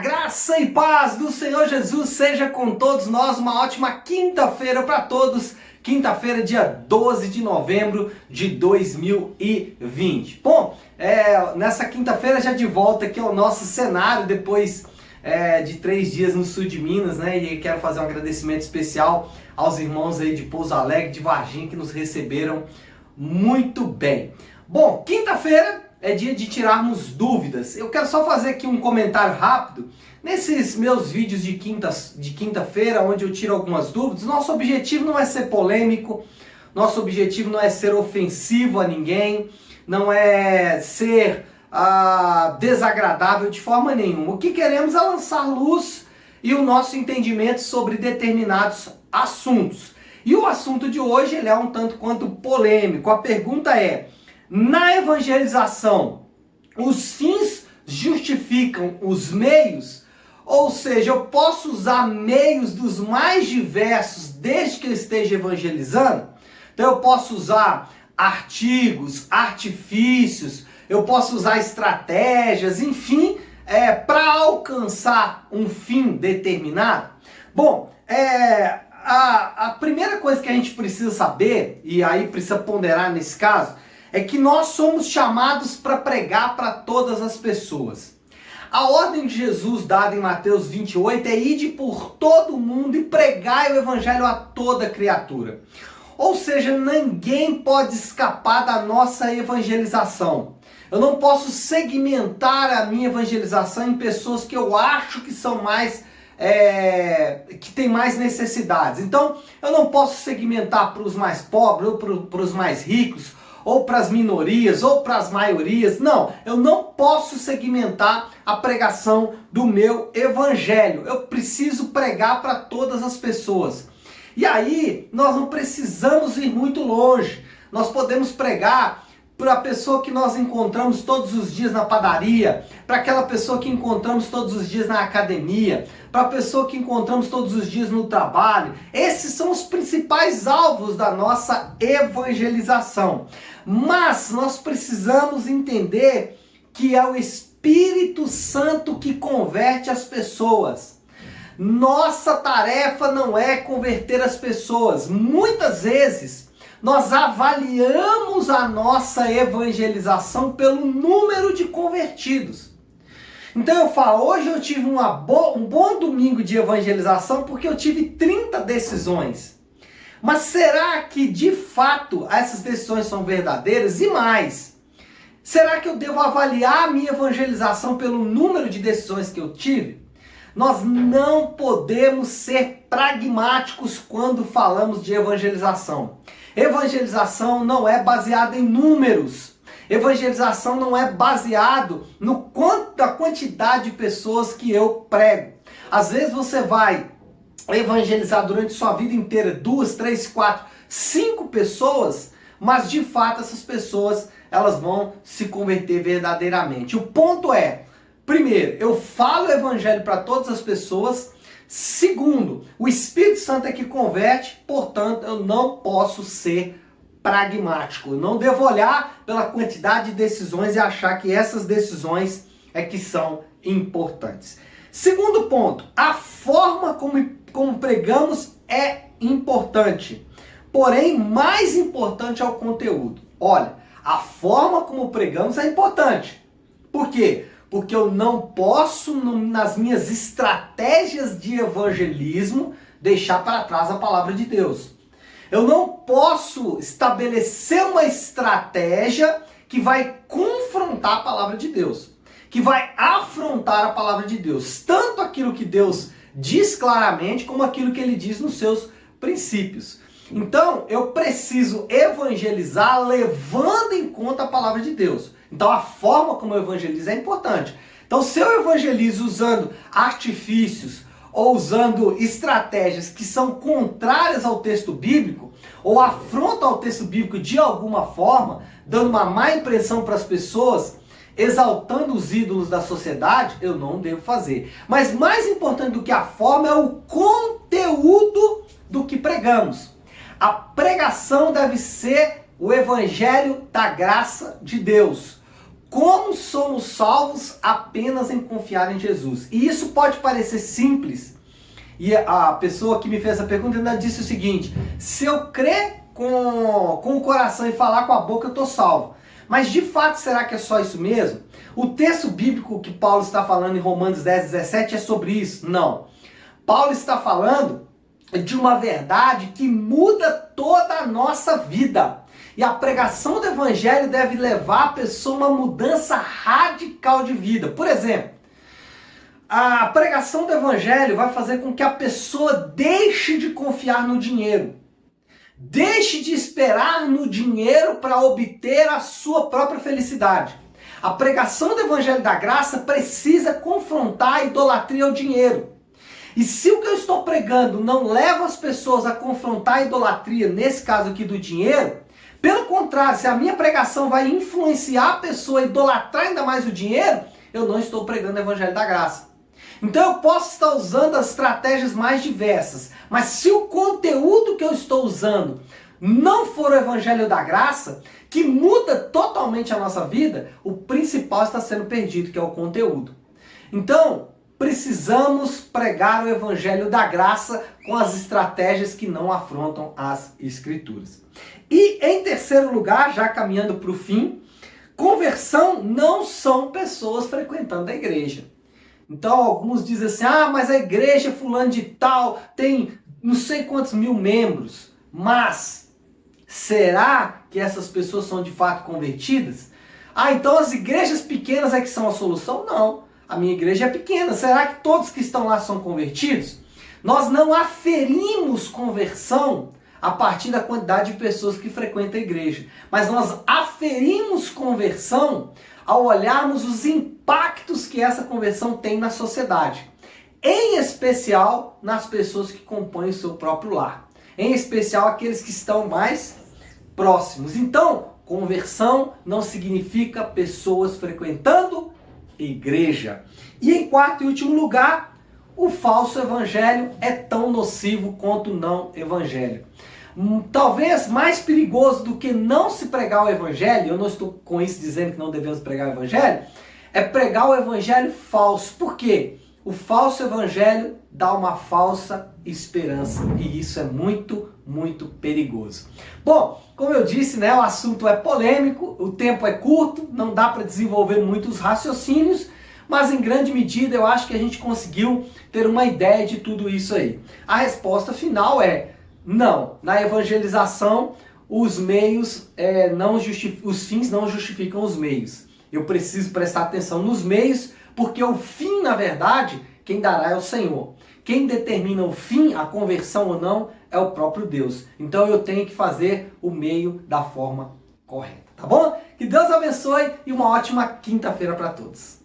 Graça e paz do Senhor Jesus seja com todos nós. Uma ótima quinta-feira para todos. Quinta-feira, dia 12 de novembro de 2020. Bom, nessa quinta-feira já de volta aqui ao nosso cenário, depois de 3 dias no sul de Minas, né? E quero fazer um agradecimento especial aos irmãos aí de Pouso Alegre, de Varginha, que nos receberam muito bem. Bom, quinta-feira é dia de tirarmos dúvidas. Eu quero só fazer aqui um comentário rápido. Nesses meus vídeos de quinta-feira, onde eu tiro algumas dúvidas, nosso objetivo não é ser polêmico, nosso objetivo não é ser ofensivo a ninguém, não é ser desagradável de forma nenhuma. O que queremos é lançar luz e o nosso entendimento sobre determinados assuntos. E o assunto de hoje ele é um tanto quanto polêmico. A pergunta é: na evangelização, os fins justificam os meios? Ou seja, eu posso usar meios dos mais diversos desde que eu esteja evangelizando? Então eu posso usar artigos, artifícios, eu posso usar estratégias, enfim, para alcançar um fim determinado? Bom, a primeira coisa que a gente precisa saber, e aí precisa ponderar nesse caso, é que nós somos chamados para pregar para todas as pessoas. A ordem de Jesus dada em Mateus 28 é ide por todo o mundo e pregai o evangelho a toda criatura. Ou seja, ninguém pode escapar da nossa evangelização. Eu não posso segmentar a minha evangelização em pessoas que eu acho que são mais que tem mais necessidades. Então, eu não posso segmentar para os mais pobres ou para os mais ricos, ou para as minorias, ou para as maiorias. Não, eu não posso segmentar a pregação do meu evangelho. Eu preciso pregar para todas as pessoas. E aí, nós não precisamos ir muito longe. Nós podemos pregar para a pessoa que nós encontramos todos os dias na padaria, para aquela pessoa que encontramos todos os dias na academia, para a pessoa que encontramos todos os dias no trabalho. Esses são os principais alvos da nossa evangelização. Mas nós precisamos entender que é o Espírito Santo que converte as pessoas. Nossa tarefa não é converter as pessoas. Muitas vezes nós avaliamos a nossa evangelização pelo número de convertidos. Então eu falo, hoje eu tive um bom domingo de evangelização porque eu tive 30 decisões. Mas será que de fato essas decisões são verdadeiras? E mais, será que eu devo avaliar a minha evangelização pelo número de decisões que eu tive? Nós não podemos ser pragmáticos quando falamos de evangelização. Evangelização não é baseada em números. Evangelização não é baseado na quantidade de pessoas que eu prego. Às vezes você vai evangelizar durante sua vida inteira 2, 3, 4, 5 pessoas, mas de fato essas pessoas elas vão se converter verdadeiramente. O ponto é, primeiro, eu falo o evangelho para todas as pessoas. Segundo, o Espírito Santo é que converte, portanto eu não posso ser pragmático. Eu não devo olhar pela quantidade de decisões e achar que essas decisões é que são importantes. Segundo ponto, a forma como pregamos é importante. Porém, mais importante é o conteúdo. Olha, a forma como pregamos é importante. Por quê? Porque eu não posso, nas minhas estratégias de evangelismo, deixar para trás a palavra de Deus. Eu não posso estabelecer uma estratégia que vai confrontar a palavra de Deus, que vai afrontar a palavra de Deus, tanto aquilo que Deus diz claramente, como aquilo que ele diz nos seus princípios. Então, eu preciso evangelizar levando em conta a palavra de Deus. Então, a forma como eu evangelizo é importante. Então, se eu evangelizo usando artifícios ou usando estratégias que são contrárias ao texto bíblico, ou afrontam ao texto bíblico de alguma forma, dando uma má impressão para as pessoas, exaltando os ídolos da sociedade, eu não devo fazer. Mas mais importante do que a forma é o conteúdo do que pregamos. A pregação deve ser o evangelho da graça de Deus. como somos salvos apenas em confiar em Jesus. E isso pode parecer simples. E a pessoa que me fez a pergunta ainda disse o seguinte: se eu crer com o coração e falar com a boca, eu estou salvo. Mas de fato, será que é só isso mesmo? O texto bíblico que Paulo está falando em Romanos 10, 17 é sobre isso? Não. Paulo está falando de uma verdade que muda toda a nossa vida. E a pregação do evangelho deve levar a pessoa a uma mudança radical de vida. Por exemplo, a pregação do evangelho vai fazer com que a pessoa deixe de confiar no dinheiro. Deixe de esperar no dinheiro para obter a sua própria felicidade. A pregação do evangelho da graça precisa confrontar a idolatria ao dinheiro. E se o que eu estou pregando não leva as pessoas a confrontar a idolatria, nesse caso aqui do dinheiro, pelo contrário, se a minha pregação vai influenciar a pessoa a idolatrar ainda mais o dinheiro, eu não estou pregando o evangelho da graça. Então eu posso estar usando as estratégias mais diversas, mas se o conteúdo que eu estou usando não for o evangelho da graça, que muda totalmente a nossa vida, o principal está sendo perdido, que é o conteúdo. Então, precisamos pregar o evangelho da graça com as estratégias que não afrontam as escrituras. E em terceiro lugar, já caminhando para o fim, conversão não são pessoas frequentando a igreja. Então alguns dizem assim: ah, mas a igreja fulano de tal tem não sei quantos mil membros. Mas será que essas pessoas são de fato convertidas? Ah, então as igrejas pequenas é que são a solução? Não, a minha igreja é pequena. Será que todos que estão lá são convertidos? Nós não aferimos conversão a partir da quantidade de pessoas que frequentam a igreja, mas nós aferimos conversão ao olharmos os impactos que essa conversão tem na sociedade, em especial nas pessoas que compõem o seu próprio lar, em especial aqueles que estão mais próximos. Então, conversão não significa pessoas frequentando igreja. E em quarto e último lugar, o falso evangelho é tão nocivo quanto o não evangelho. Talvez mais perigoso do que não se pregar o evangelho, eu não estou com isso dizendo que não devemos pregar o evangelho, é pregar o evangelho falso. Por quê? O falso evangelho dá uma falsa esperança e isso é muito, muito perigoso. Bom, como eu disse, né, o assunto é polêmico, o tempo é curto, não dá para desenvolver muitos raciocínios, mas em grande medida eu acho que a gente conseguiu ter uma ideia de tudo isso aí. A resposta final é: não, na evangelização os meios os fins não justificam os meios. Eu preciso prestar atenção nos meios, porque o fim, na verdade, quem dará é o Senhor. Quem determina o fim, a conversão ou não, é o próprio Deus. Então eu tenho que fazer o meio da forma correta, tá bom? Que Deus abençoe e uma ótima quinta-feira para todos.